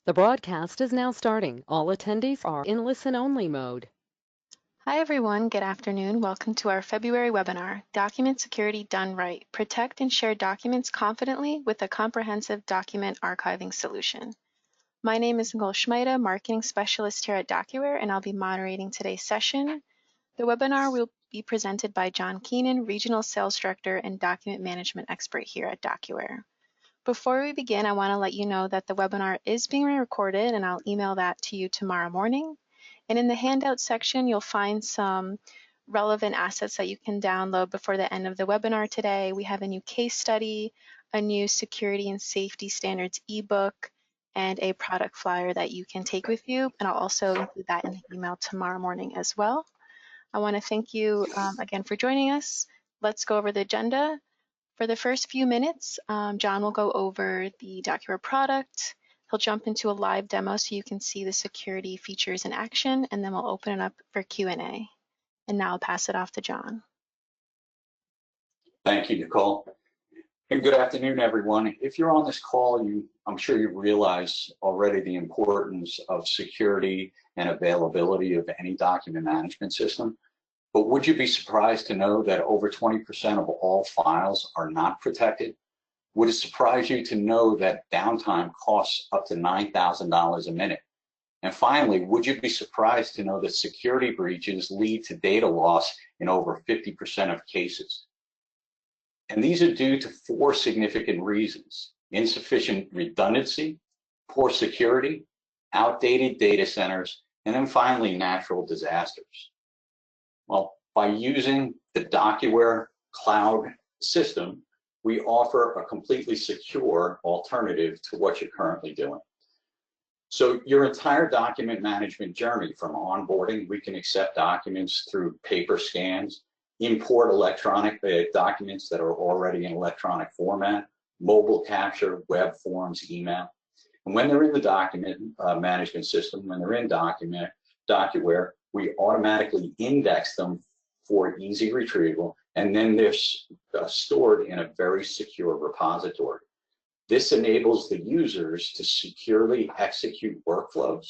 The broadcast is now starting. All attendees are in listen-only mode. Hi everyone, good afternoon. Welcome to our February webinar, Document Security Done Right, Protect and Share Documents Confidently with a Comprehensive Document Archiving Solution. My name is Nicole Schmeida, Marketing Specialist here at DocuWare, and I'll be moderating today's session. The webinar will be presented by John Keenan, Regional Sales Director and Document Management Expert here at DocuWare. Before we begin, I want to let you know that the webinar is being recorded, and I'll email that to you tomorrow morning. And in the handout section, you'll find some relevant assets that you can download before the end of the webinar today. We have a new case study, a new security and safety standards ebook, and a product flyer that you can take with you. And I'll also include that in the email tomorrow morning as well. I want to thank you again for joining us. Let's go over the agenda. For the first few minutes, John will go over the DocuWare product. He'll jump into a live demo so you can see the security features in action, and then we'll open it up for Q&A. And now I'll pass it off to John. Thank you, Nicole. And good afternoon, everyone. If you're on this call, I'm sure you realize already the importance of security and availability of any document management system. But would you be surprised to know that over 20% of all files are not protected? Would it surprise you to know that downtime costs up to $9,000 a minute? And finally, would you be surprised to know that security breaches lead to data loss in over 50% of cases? And these are due to four significant reasons: insufficient redundancy, poor security, outdated data centers, and then finally, natural disasters. Well, by using the DocuWare cloud system, we offer a completely secure alternative to what you're currently doing. So your entire document management journey, from onboarding, we can accept documents through paper scans, import electronic documents that are already in electronic format, mobile capture, web forms, email. And when they're in the document management system, when they're in DocuWare, we automatically index them for easy retrieval, and then they're stored in a very secure repository. This enables the users to securely execute workflows,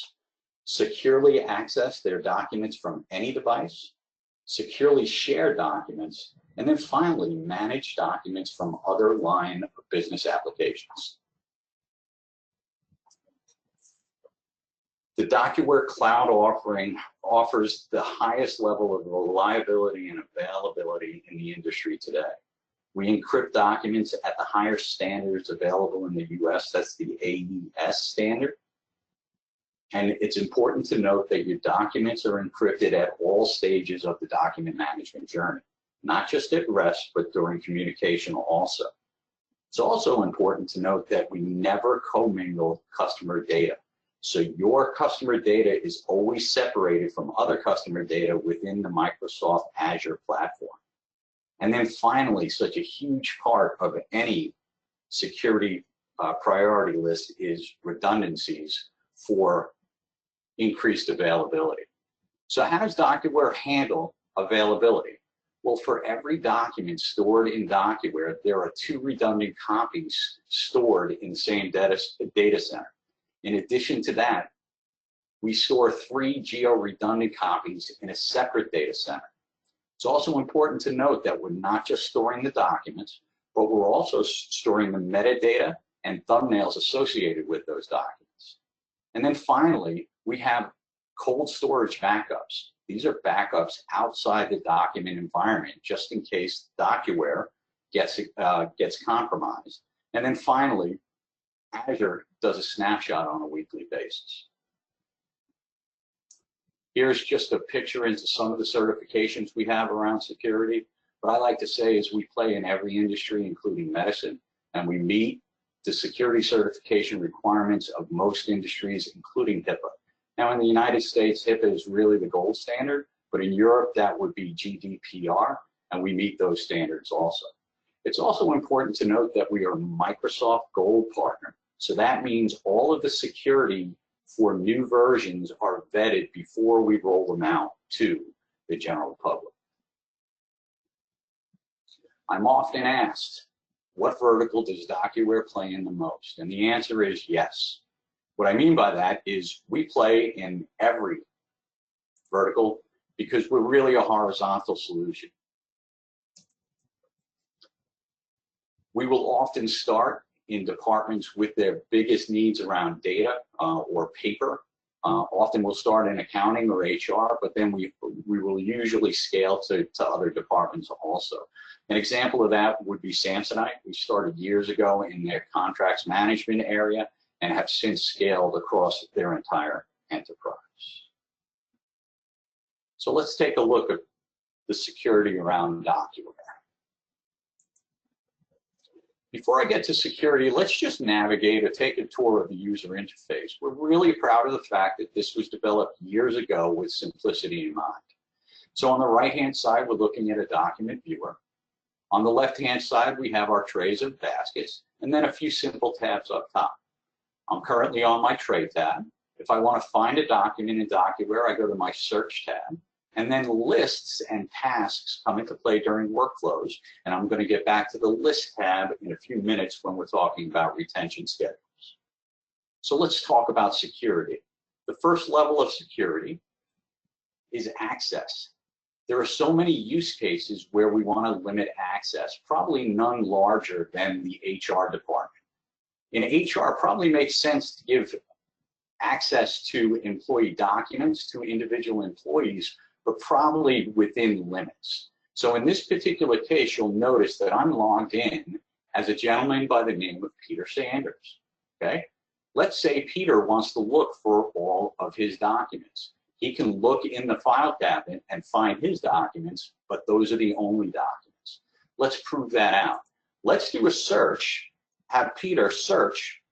securely access their documents from any device, securely share documents, and then finally manage documents from other line of business applications. The DocuWare cloud offering offers the highest level of reliability and availability in the industry today. We encrypt documents at the higher standards available in the US. That's the AES standard. And it's important to note that your documents are encrypted at all stages of the document management journey, not just at rest, but during communication also. It's also important to note that we never commingle customer data. So your customer data is always separated from other customer data within the Microsoft Azure platform. And then finally, such a huge part of any security priority list is redundancies for increased availability. So how does DocuWare handle availability? Well, for every document stored in DocuWare, there are 2 redundant copies stored in the same data center. In addition to that, we store 3 geo-redundant copies in a separate data center. It's also important to note that we're not just storing the documents, but we're also storing the metadata and thumbnails associated with those documents. And then finally, we have cold storage backups. These are backups outside the document environment, just in case DocuWare gets compromised. And then finally, Azure does a snapshot on a weekly basis. Here's just a picture into some of the certifications we have around security. What I like to say is we play in every industry, including medicine, and we meet the security certification requirements of most industries, including HIPAA. Now, in the United States, HIPAA is really the gold standard, but in Europe, that would be GDPR, and we meet those standards also. It's also important to note that we are a Microsoft Gold partner. So that means all of the security for new versions are vetted before we roll them out to the general public. I'm often asked, what vertical does DocuWare play in the most? And the answer is yes. What I mean by that is we play in every vertical because we're really a horizontal solution. We will often start in departments with their biggest needs around data or paper. Often we'll start in accounting or HR, but then we will usually scale to other departments also. An example of that would be Samsonite. We started years ago in their contracts management area and have since scaled across their entire enterprise. So let's take a look at the security around DocuWare. Before I get to security, let's just navigate or take a tour of the user interface. We're really proud of the fact that this was developed years ago with simplicity in mind. So on the right-hand side, we're looking at a document viewer. On the left-hand side, we have our trays of baskets, and then a few simple tabs up top. I'm currently on my tray tab. If I want to find a document in DocuWare, I go to my search tab. And then lists and tasks come into play during workflows. And I'm going to get back to the list tab in a few minutes when we're talking about retention schedules. So let's talk about security. The first level of security is access. There are so many use cases where we want to limit access, probably none larger than the HR department. In HR, probably makes sense to give access to employee documents to individual employees, but probably within limits. So in this particular case, you'll notice that I'm logged in as a gentleman by the name of Peter Sanders, okay? Let's say Peter wants to look for all of his documents. He can look in the file cabinet and find his documents, but those are the only documents. Let's prove that out. Let's do a search, have Peter search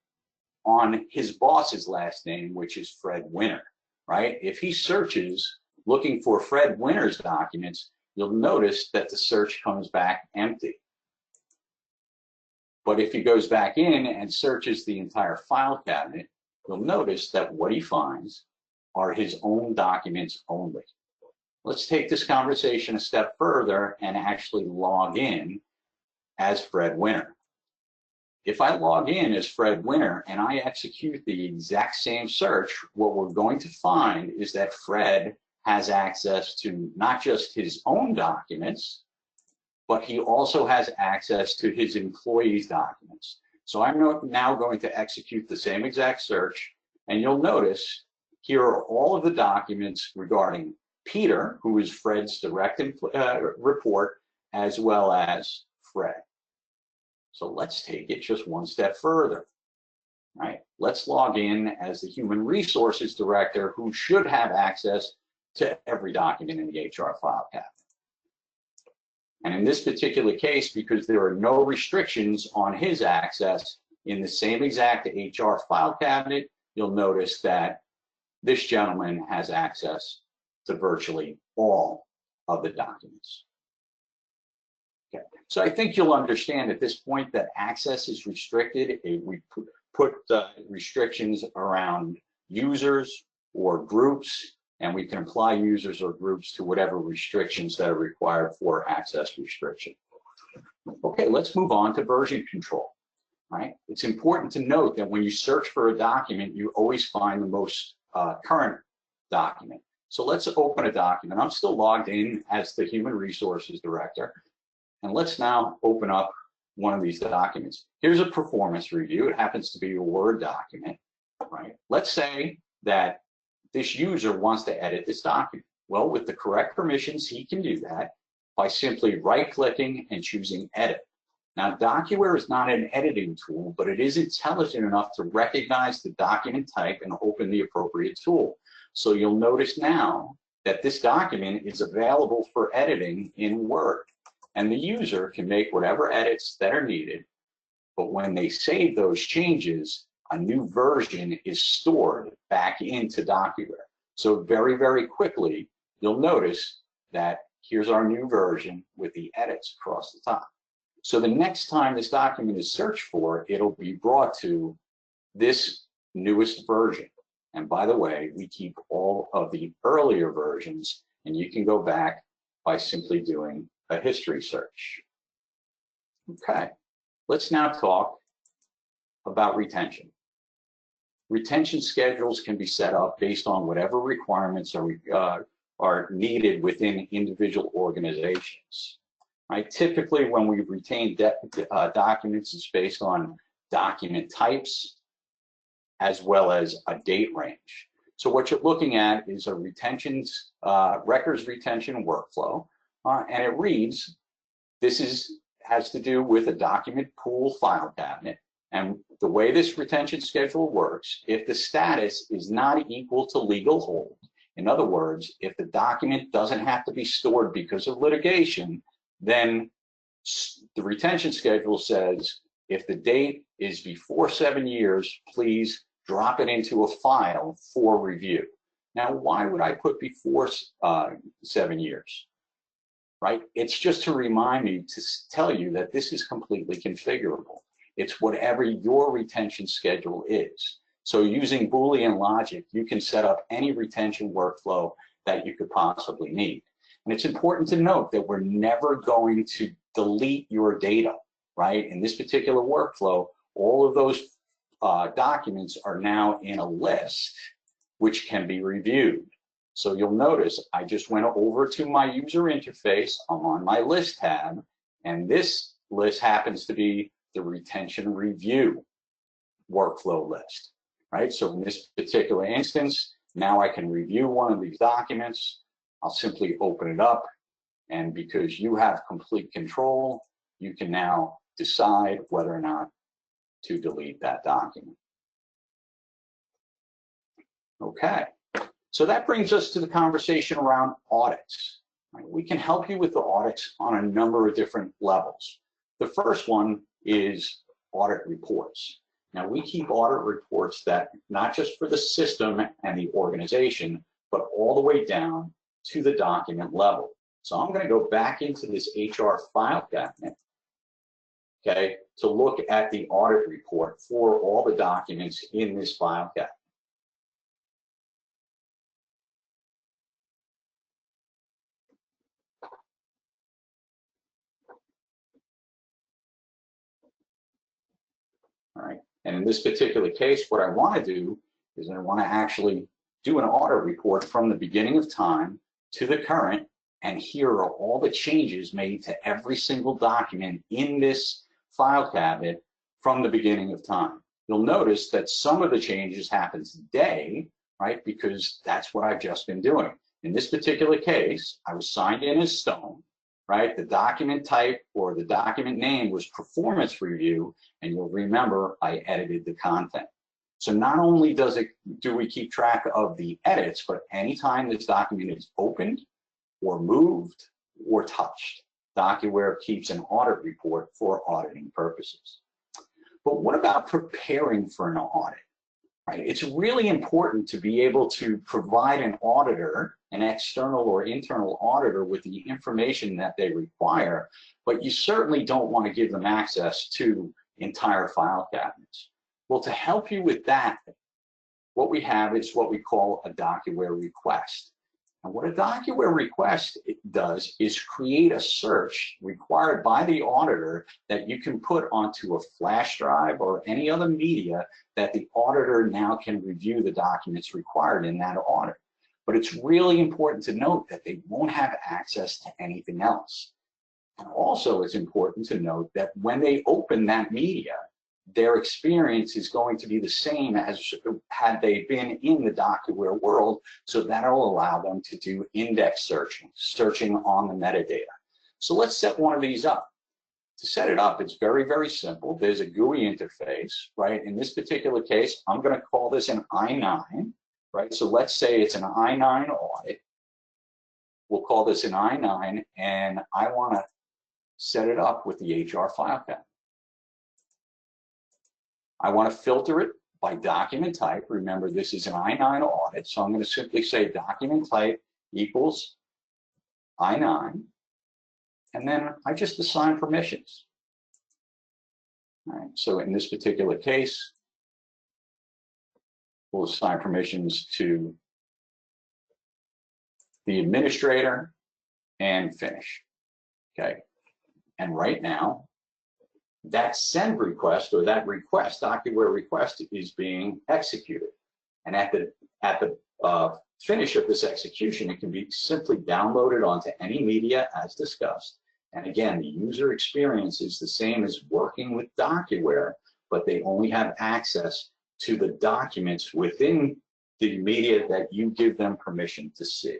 on his boss's last name, which is Fred Winter, right? If he searches looking for Fred Winter's documents, you'll notice that the search comes back empty. But if he goes back in and searches the entire file cabinet, you'll notice that what he finds are his own documents only. Let's take this conversation a step further and actually log in as Fred Winter. If I log in as Fred Winter and I execute the exact same search, what we're going to find is that Fred has access to not just his own documents, but he also has access to his employees' documents. So I'm now going to execute the same exact search, and you'll notice here are all of the documents regarding Peter, who is Fred's direct report, as well as Fred. So let's take it just one step further. Right? Let's log in as the Human Resources Director, who should have access to every document in the HR file cabinet. And in this particular case, because there are no restrictions on his access in the same exact HR file cabinet, you'll notice that this gentleman has access to virtually all of the documents. Okay. So I think you'll understand at this point that access is restricted. We put restrictions around users or groups, and we can apply users or groups to whatever restrictions that are required for access restriction. Okay, let's move on to version control, right? It's important to note that when you search for a document, you always find the most current document. So let's open a document. I'm still logged in as the Human Resources Director, and let's now open up one of these documents. Here's a performance review. It happens to be a Word document, right? Let's say that this user wants to edit this document. Well, with the correct permissions, he can do that by simply right-clicking and choosing Edit. Now, DocuWare is not an editing tool, but it is intelligent enough to recognize the document type and open the appropriate tool. So you'll notice now that this document is available for editing in Word, and the user can make whatever edits that are needed, but when they save those changes, a new version is stored back into DocuWare. So very, very quickly, you'll notice that here's our new version with the edits across the top. So the next time this document is searched for, it'll be brought to this newest version. And by the way, we keep all of the earlier versions, and you can go back by simply doing a history search. Okay, let's now talk about retention. retention schedules can be set up based on whatever requirements are needed within individual organizations. Right? Typically, when we retain documents, it's based on document types as well as a date range. So what you're looking at is a records retention workflow, and it reads, has to do with a document pool file cabinet. And the way this retention schedule works, if the status is not equal to legal hold, in other words, if the document doesn't have to be stored because of litigation, then the retention schedule says, if the date is before 7 years, please drop it into a file for review. Now, why would I put before 7 years? Right? It's just to remind me to tell you that this is completely configurable. It's whatever your retention schedule is. So using Boolean logic, you can set up any retention workflow that you could possibly need. And it's important to note that we're never going to delete your data, right? In this particular workflow, all of those documents are now in a list which can be reviewed. So you'll notice I just went over to my user interface. I'm on my list tab, and this list happens to be the retention review workflow list, right? So in this particular instance, now I can review one of these documents. I'll simply open it up, and because you have complete control, you can now decide whether or not to delete that document. Okay, so that brings us to the conversation around audits. We can help you with the audits on a number of different levels. The first one is audit reports. Now, we keep audit reports that not just for the system and the organization, but all the way down to the document level. So I'm going to go back into this HR file cabinet, okay, to look at the audit report for all the documents in this file cabinet. All right, and in this particular case, what I want to do is I want to actually do an audit report from the beginning of time to the current, and here are all the changes made to every single document in this file cabinet from the beginning of time. You'll notice that some of the changes happen today, right, because that's what I've just been doing. In this particular case, I was signed in as Stone, right? The document type or the document name was performance review, and you'll remember I edited the content. So not only do we keep track of the edits, but anytime this document is opened or moved or touched, DocuWare keeps an audit report for auditing purposes. But what about preparing for an audit? Right? It's really important to be able to provide an auditor, an external or internal auditor, with the information that they require, but you certainly don't want to give them access to entire file cabinets. Well, to help you with that, what we have is what we call a DocuWare request. And what a DocuWare request does is create a search required by the auditor that you can put onto a flash drive or any other media that the auditor now can review the documents required in that audit. But it's really important to note that they won't have access to anything else. And also, it's important to note that when they open that media, their experience is going to be the same as had they been in the DocuWare world, so that'll allow them to do index searching on the metadata. So let's set one of these up. To set it up, it's very, very simple. There's a GUI interface, right? In this particular case, I'm going to call this an I-9, right? So let's say it's an I-9 audit. We'll call this an I-9, and I want to set it up with the HR file cabinet. I want to filter it by document type. Remember, this is an I-9 audit, so I'm going to simply say document type equals I-9, and then I just assign permissions. All right, so in this particular case, we'll assign permissions to the administrator and finish, okay? And right now, that send request or that request, DocuWare request, is being executed. And at the finish of this execution, it can be simply downloaded onto any media as discussed. And again, the user experience is the same as working with DocuWare, but they only have access to the documents within the media that you give them permission to see.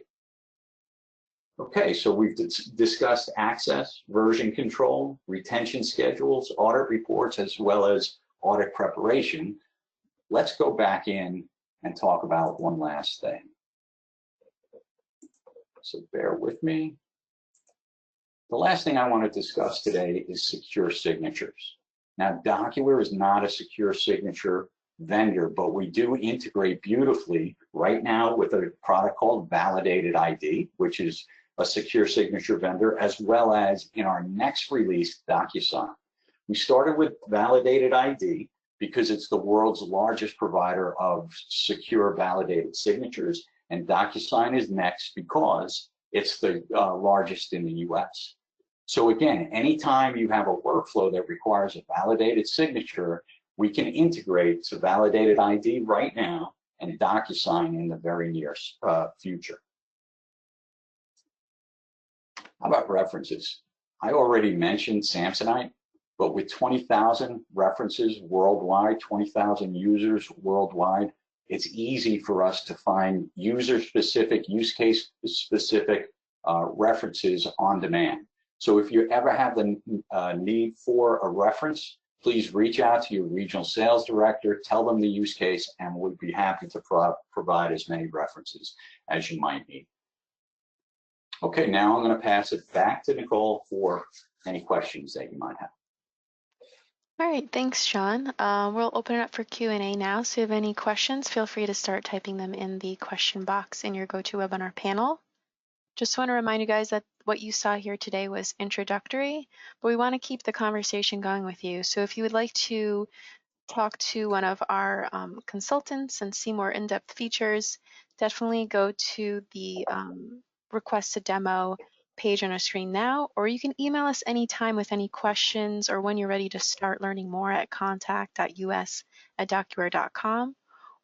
Okay, so we've discussed access, version control, retention schedules, audit reports, as well as audit preparation. Let's go back in and talk about one last thing. So bear with me. The last thing I want to discuss today is secure signatures. Now, DocuWare is not a secure signature vendor, but we do integrate beautifully right now with a product called Validated ID, which is a secure signature vendor, as well as in our next release, DocuSign. We started with Validated ID because it's the world's largest provider of secure validated signatures, and DocuSign is next because it's the largest in the US. So again, anytime you have a workflow that requires a validated signature, we can integrate to Validated ID right now and DocuSign in the very near future. How about references? I already mentioned Samsonite, but with 20,000 references worldwide, 20,000 users worldwide, it's easy for us to find user-specific, use case-specific references on demand. So if you ever have the need for a reference, please reach out to your regional sales director, tell them the use case, and we'll be happy to provide as many references as you might need. Okay, now I'm going to pass it back to Nicole for any questions that you might have. All right, thanks, Sean. We'll open it up for Q&A now. So if you have any questions, feel free to start typing them in the question box in your GoToWebinar panel. Just want to remind you guys that what you saw here today was introductory, but we want to keep the conversation going with you. So if you would like to talk to one of our consultants and see more in-depth features, definitely go to the request a demo page on our screen now, or you can email us anytime with any questions or when you're ready to start learning more at contact.us@docuware.com.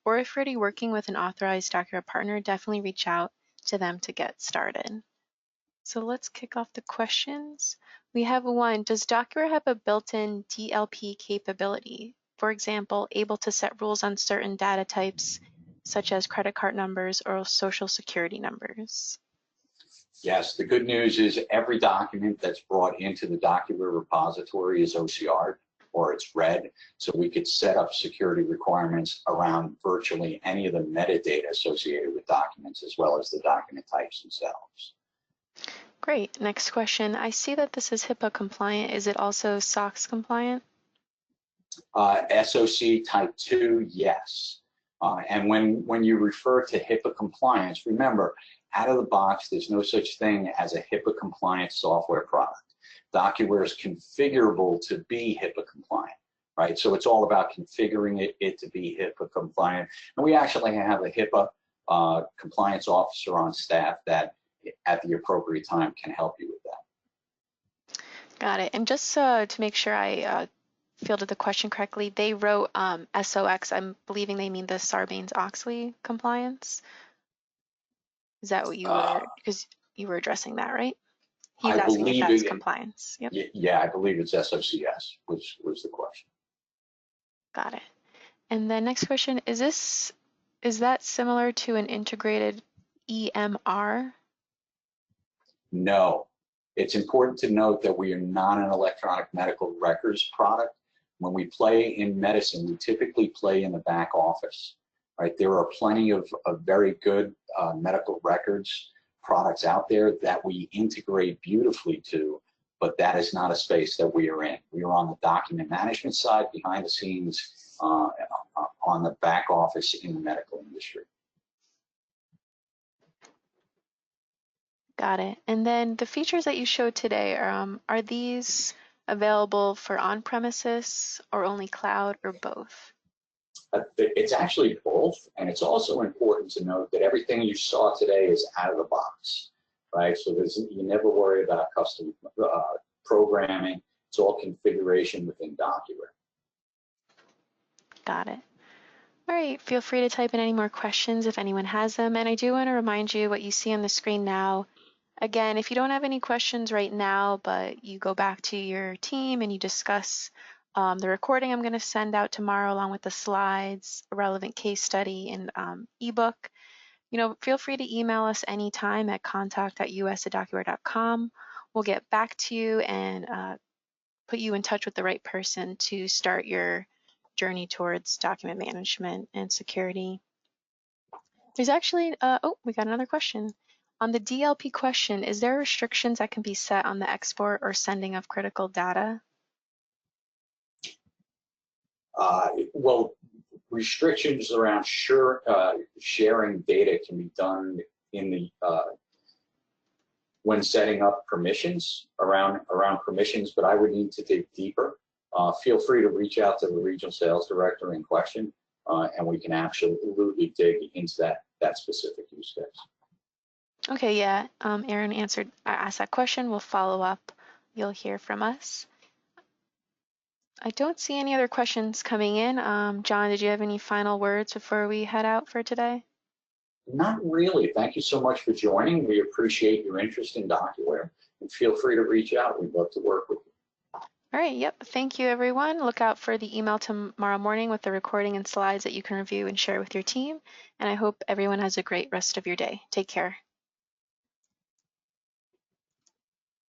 Or if you're already working with an authorized DocuWare partner, definitely reach out to them to get started. So let's kick off the questions. We have one, does DocuWare have a built-in DLP capability? For example, able to set rules on certain data types, such as credit card numbers or social security numbers? Yes, the good news is every document that's brought into the DocuWare repository is OCR'd or it's read, so we could set up security requirements around virtually any of the metadata associated with documents as well as the document types themselves. Great. Next question. I see that this is HIPAA compliant. Is it also SOX compliant? SOC type 2, yes. And when you refer to HIPAA compliance, remember, out of the box, there's no such thing as a HIPAA compliant software product. DocuWare is configurable to be HIPAA compliant, right? So it's all about configuring it to be HIPAA compliant. And we actually have a HIPAA compliance officer on staff that at the appropriate time can help you with that. Got it. And just to make sure I fielded the question correctly, they wrote SOX. I'm believing they mean the Sarbanes-Oxley compliance. Is that what you were, because you were addressing that, right? He's asking if that's compliance. Yep. Yeah, I believe it's SOCS, which was the question. Got it. And then next question, is that similar to an integrated EMR? No. It's important to note that we are not an electronic medical records product. When we play in medicine, we typically play in the back office, right? There are plenty of very good medical records products out there that we integrate beautifully to, but that is not a space that we are in. We are on the document management side, behind the scenes, on the back office in the medical industry. Got it. And then the features that you showed today, are these available for on-premises or only cloud or both? It's actually both, and it's also important to note that everything you saw today is out of the box, right? So you never worry about custom programming. It's all configuration within DocuWare. Got it. All right, feel free to type in any more questions if anyone has them. And I do want to remind you what you see on the screen now. Again, if you don't have any questions right now, but you go back to your team and you discuss the recording I'm going to send out tomorrow along with the slides, a relevant case study, and ebook, feel free to email us anytime at contact@us@docuware.com. We'll get back to you and put you in touch with the right person to start your journey towards document management and security. There's actually, we got another question. On the DLP question, is there restrictions that can be set on the export or sending of critical data? Well, restrictions around sharing data can be done in the when setting up permissions around permissions, but I would need to dig deeper. Feel free to reach out to the regional sales director in question, and we can absolutely dig into that specific use case. Okay, yeah, Aaron asked that question. We'll follow up. You'll hear from us. I don't see any other questions coming in. John, did you have any final words before we head out for today? Not really. Thank you so much for joining. We appreciate your interest in DocuWare, and feel free to reach out. We'd love to work with you. All right, yep. Thank you, everyone. Look out for the email tomorrow morning with the recording and slides that you can review and share with your team. And I hope everyone has a great rest of your day. Take care.